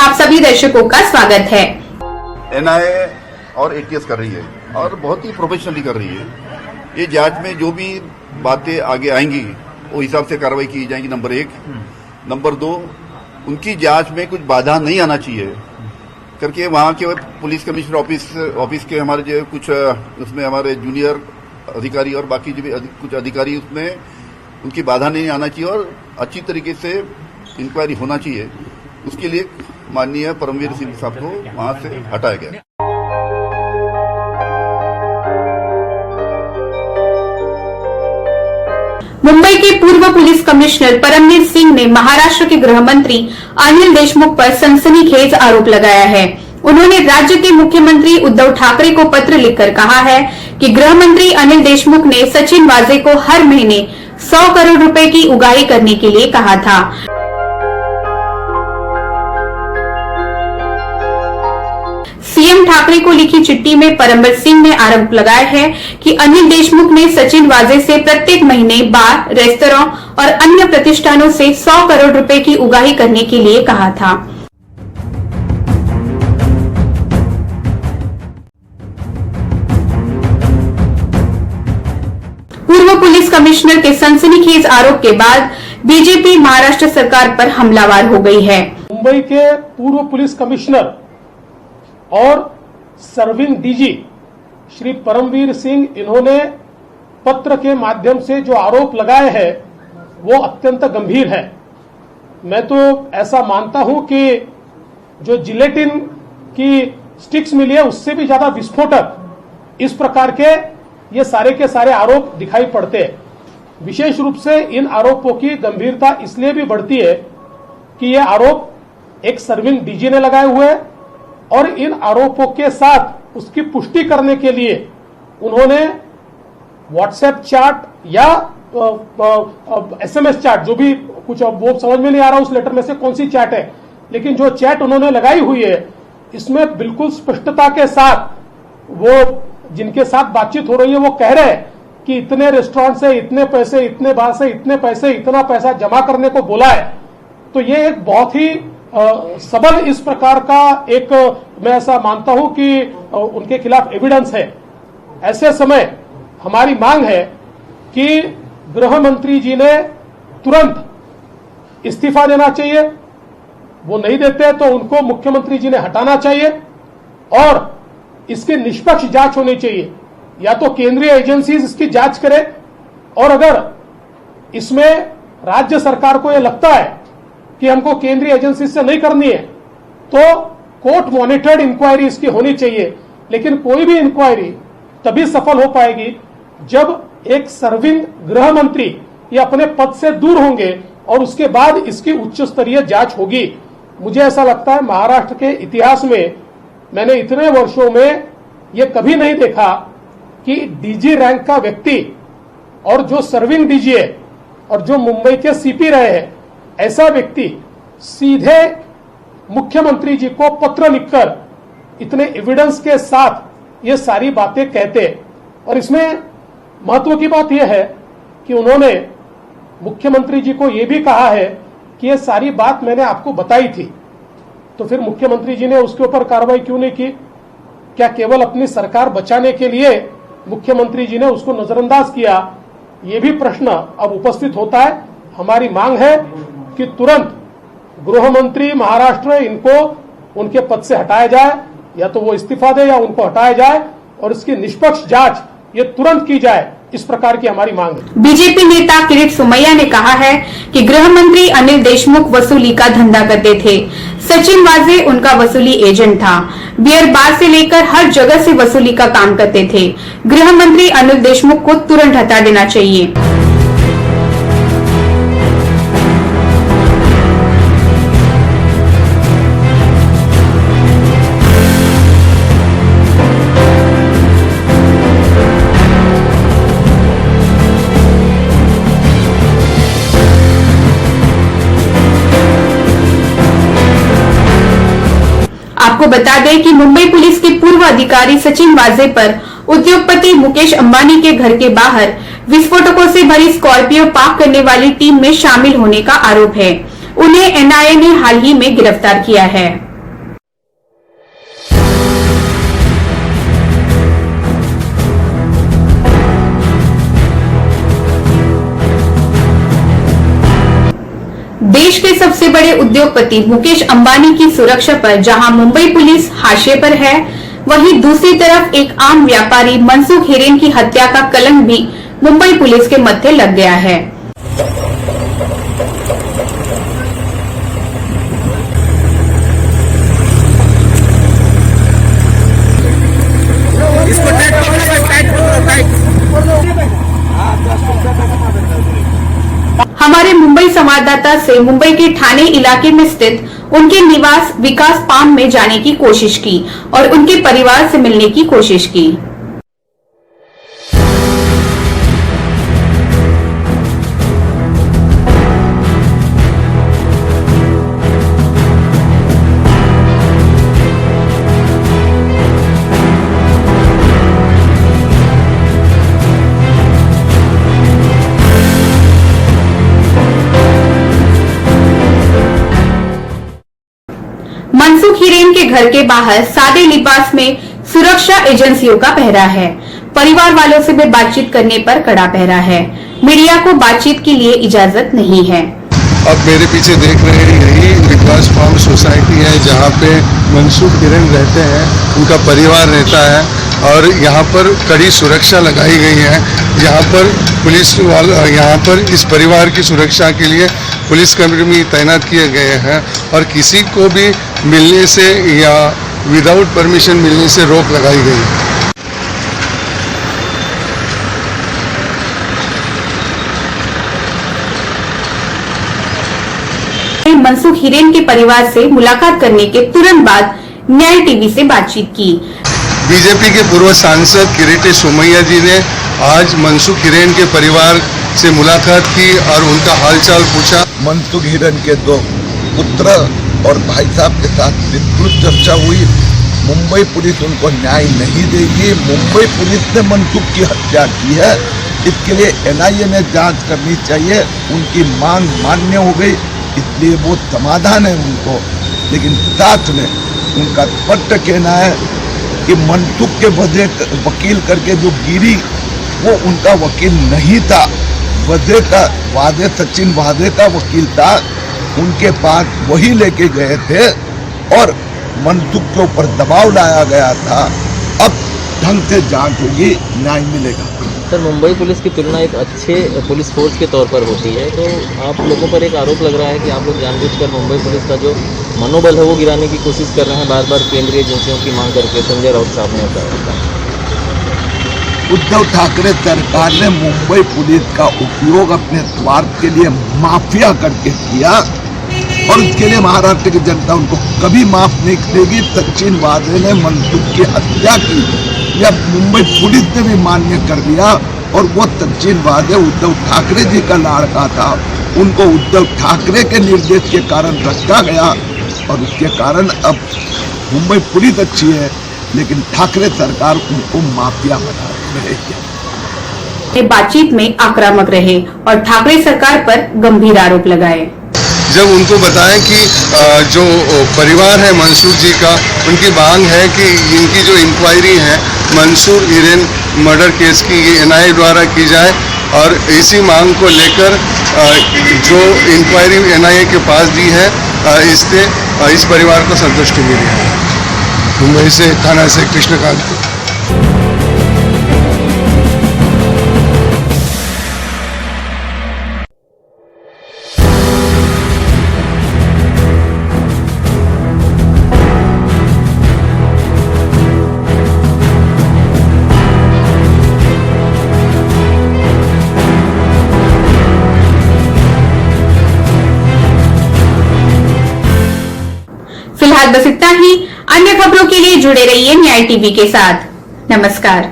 आप सभी दर्शकों का स्वागत है। एनआईए और एटीएस कर रही है और बहुत ही प्रोफेशनली कर रही है। ये जांच में जो भी बातें आगे आएंगी वो हिसाब से कार्रवाई की जाएगी। नंबर 1। नंबर 2, उनकी जांच में कुछ बाधा नहीं आना चाहिए करके वहाँ के पुलिस कमिश्नर ऑफिस के हमारे जो कुछ उसमें हमारे जूनियर अधिकारी और बाकी जो भी कुछ अधिकारी उसमें उनकी बाधा नहीं आना चाहिए और अच्छी तरीके से इंक्वायरी होना चाहिए। उसके लिए माननीय परमवीर सिंह साहब को वहां से हटाया गया। मुंबई के पूर्व पुलिस कमिश्नर परमवीर सिंह ने महाराष्ट्र के गृह मंत्री अनिल देशमुख पर सनसनीखेज आरोप लगाया है। उन्होंने राज्य के मुख्यमंत्री उद्धव ठाकरे को पत्र लिखकर कहा है कि गृह मंत्री अनिल देशमुख ने सचिन वाजे को हर महीने 100 करोड़ रुपए की उगाही करने के लिए कहा था। सीएम ठाकरे को लिखी चिट्ठी में परमवीर सिंह ने आरोप लगाया है कि अनिल देशमुख ने सचिन वाजे से प्रत्येक महीने बार, रेस्तरां और अन्य प्रतिष्ठानों से 100 करोड़ रुपए की उगाही करने के लिए कहा था। पूर्व पुलिस कमिश्नर के सनसनीखेज आरोप के बाद बीजेपी महाराष्ट्र सरकार पर हमलावर हो गई है। मुंबई के पूर्व पुलिस कमिश्नर और सर्विंग डीजी श्री परमवीर सिंह, इन्होंने पत्र के माध्यम से जो आरोप लगाए हैं वो अत्यंत गंभीर है। मैं तो ऐसा मानता हूं कि जो जिलेटिन की स्टिक्स मिली है उससे भी ज्यादा विस्फोटक इस प्रकार के ये सारे के सारे आरोप दिखाई पड़ते हैं। विशेष रूप से इन आरोपों की गंभीरता इसलिए भी बढ़ती है कि ये आरोप एक सर्विंग डीजी ने लगाए हुए हैं और इन आरोपों के साथ उसकी पुष्टि करने के लिए उन्होंने व्हाट्सएप चैट या एसएमएस चैट, जो भी कुछ वो समझ में नहीं आ रहा उस लेटर में से कौन सी चैट है, लेकिन जो चैट उन्होंने लगाई हुई है इसमें बिल्कुल स्पष्टता के साथ वो जिनके साथ बातचीत हो रही है वो कह रहे हैं कि इतने रेस्टोरेंट से इतने पैसे, इतने बार से इतने पैसे, इतना पैसा जमा करने को बोला है। तो ये एक बहुत ही सबल इस प्रकार का एक, मैं ऐसा मानता हूं कि उनके खिलाफ एविडेंस है। ऐसे समय हमारी मांग है कि गृह मंत्री जी ने तुरंत इस्तीफा देना चाहिए। वो नहीं देते तो उनको मुख्यमंत्री जी ने हटाना चाहिए और इसकी निष्पक्ष जांच होनी चाहिए। या तो केंद्रीय एजेंसीज इसकी जांच करे और अगर इसमें राज्य सरकार को यह लगता है कि हमको केंद्रीय एजेंसी से नहीं करनी है तो कोर्ट मॉनिटर्ड इंक्वायरी इसकी होनी चाहिए। लेकिन कोई भी इंक्वायरी तभी सफल हो पाएगी जब एक सर्विंग गृह मंत्री ये अपने पद से दूर होंगे और उसके बाद इसकी उच्च स्तरीय जांच होगी। मुझे ऐसा लगता है महाराष्ट्र के इतिहास में मैंने इतने वर्षों में ये कभी नहीं देखा कि डीजी रैंक का व्यक्ति और जो सर्विंग डीजी है और जो मुंबई के सीपी रहे हैं, ऐसा व्यक्ति सीधे मुख्यमंत्री जी को पत्र लिखकर इतने एविडेंस के साथ ये सारी बातें कहते। और इसमें महत्व की बात यह है कि उन्होंने मुख्यमंत्री जी को यह भी कहा है कि ये सारी बात मैंने आपको बताई थी। तो फिर मुख्यमंत्री जी ने उसके ऊपर कार्रवाई क्यों नहीं की? क्या केवल अपनी सरकार बचाने के लिए मुख्यमंत्री जी ने उसको नजरअंदाज किया? ये भी प्रश्न अब उपस्थित होता है। हमारी मांग है कि तुरंत गृह मंत्री महाराष्ट्र इनको उनके पद से हटाया जाए, या तो वो इस्तीफा दे या उनको हटाया जाए और इसकी निष्पक्ष जांच ये तुरंत की जाए। इस प्रकार की हमारी मांग है। बीजेपी नेता किरीट सोमैया ने कहा है कि गृह मंत्री अनिल देशमुख वसूली का धंधा करते थे। सचिन वाजे उनका वसूली एजेंट था। बियर बार से लेकर हर जगह से वसूली का काम करते थे। गृह मंत्री अनिल देशमुख को तुरंत हटा देना चाहिए। आपको बता दें कि मुंबई पुलिस के पूर्व अधिकारी सचिन वाजे पर उद्योगपति मुकेश अंबानी के घर के बाहर विस्फोटकों से भरी स्कॉर्पियो पार्क करने वाली टीम में शामिल होने का आरोप है। उन्हें एनआईए ने हाल ही में गिरफ्तार किया है। देश के सबसे बड़े उद्योगपति मुकेश अंबानी की सुरक्षा पर जहां मुंबई पुलिस हाशिए पर है, वहीं दूसरी तरफ एक आम व्यापारी मनसुख हिरेन की हत्या का कलंक भी मुंबई पुलिस के मत्थे लग गया है। हमारे मुंबई संवाददाता से मुंबई के ठाणे इलाके में स्थित उनके निवास विकास पाम में जाने की कोशिश की और उनके परिवार से मिलने की कोशिश की। मनसुख हिरेन के घर के बाहर सादे लिबास में सुरक्षा एजेंसियों का पहरा है। परिवार वालों से भी बातचीत करने पर कड़ा पहरा है। मीडिया को बातचीत के लिए इजाजत नहीं है। अब मेरे पीछे देख रहे हैं, यही विकास फार्म सोसाइटी है जहाँ पे मनसुख हिरेन रहते हैं, उनका परिवार रहता है और यहाँ पर कड़ी सुरक्षा लगाई गई है। यहाँ पर पुलिस वाले, यहाँ पर इस परिवार की सुरक्षा के लिए पुलिस कर्मी तैनात किए गए हैं और किसी को भी मिलने से या विदाउट परमिशन मिलने से रोक लगाई गई है। मनसुख हिरेन के परिवार से मुलाकात करने के तुरंत बाद न्याय टीवी से बातचीत की। बीजेपी के पूर्व सांसद किरीटे सोमैया जी ने आज मनसुख हिरेन के परिवार से मुलाकात की और उनका हालचाल पूछा। मनसुख हिरेन के दो पुत्र और भाई साहब के साथ विस्तृत चर्चा हुई। मुंबई पुलिस उनको न्याय नहीं देगी। मुंबई पुलिस ने मनसुख की हत्या की है, इसके लिए एनआईए ने जांच करनी चाहिए। उनकी मांग मान्य हो गई, इसलिए वो समाधान है उनको। लेकिन साथ में उनका स्पष्ट कहना है कि मनसुख के वकील करके जो गिरी वो उनका वकील नहीं था, सचिन वाजे का वकील था। उनके पास वही लेके गए थे और मनसुख के ऊपर दबाव लाया गया था। अब ढंग से जांच होगी, न्याय मिलेगा। सर, मुंबई पुलिस की तुलना एक अच्छे पुलिस फोर्स के तौर पर होती है, तो आप लोगों पर एक आरोप लग रहा है कि आप लोग जानबूझकर मुंबई पुलिस का जो मनोबल है वो गिराने की कोशिश कर रहे हैं, बार बार केंद्रीय एजेंसियों की मांग करके। संजय राउत साहब ने बताया। उद्धव ठाकरे सरकार ने मुंबई पुलिस का उपयोग अपने स्वार्थ के लिए माफिया करके किया और उसके लिए महाराष्ट्र की जनता उनको कभी माफ नहीं करेगी। सचिन वाजे ने मनसुख की हत्या की, यह मुंबई पुलिस ने भी मान्य कर दिया और वो सचिन वाजे उद्धव ठाकरे जी का लड़का था। उनको उद्धव ठाकरे के निर्देश के कारण रखा गया और उसके कारण अब मुंबई पुलिस अच्छी है, लेकिन ठाकरे सरकार उनको माफिया बना रही है। बातचीत में आक्रामक रहे और ठाकरे सरकार पर गंभीर आरोप लगाए। जब उनको बताया कि जो परिवार है मनसुख जी का, उनकी मांग है कि इनकी जो इंक्वायरी है मनसुख हिरेन मर्डर केस की, ये एनआईए द्वारा की जाए और इसी मांग को लेकर जो इंक्वायरी एनआईए के पास दी है, इससे इस परिवार को संतुष्टि मिली है। मुंबई से थाना से कृष्णकांत। फिलहाल बस इतना ही। अन्य खबरों के लिए जुड़े रहिए न्याय टीवी के साथ। नमस्कार।